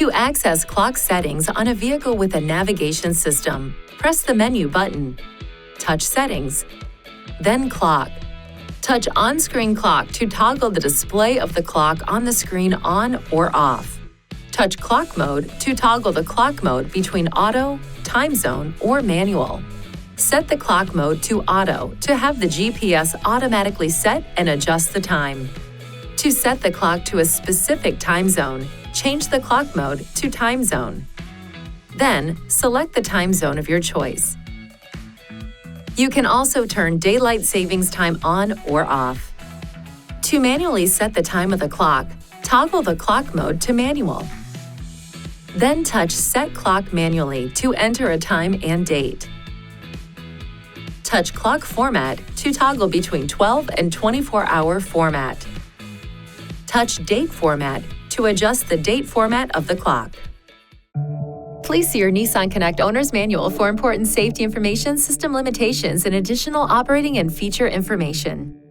To access clock settings on a vehicle with a navigation system, press the menu button. Touch Settings, then Clock. Touch On-Screen Clock to toggle the display of the clock on the screen on or off. Touch Clock Mode to toggle the clock mode between Auto, Time Zone, or Manual. Set the clock mode to Auto to have the GPS automatically set and adjust the time. To set the clock to a specific time zone, change the clock mode to Time Zone. Then, select the time zone of your choice. You can also turn Daylight Savings Time on or off. To manually set the time of the clock, toggle the clock mode to Manual. Then touch Set Clock manually to enter a time and date. Touch Clock Format to toggle between 12 and 24-hour format. Touch Date Format to adjust the date format of the clock. Please see your Nissan Connect Owner's Manual for important safety information, system limitations, and additional operating and feature information.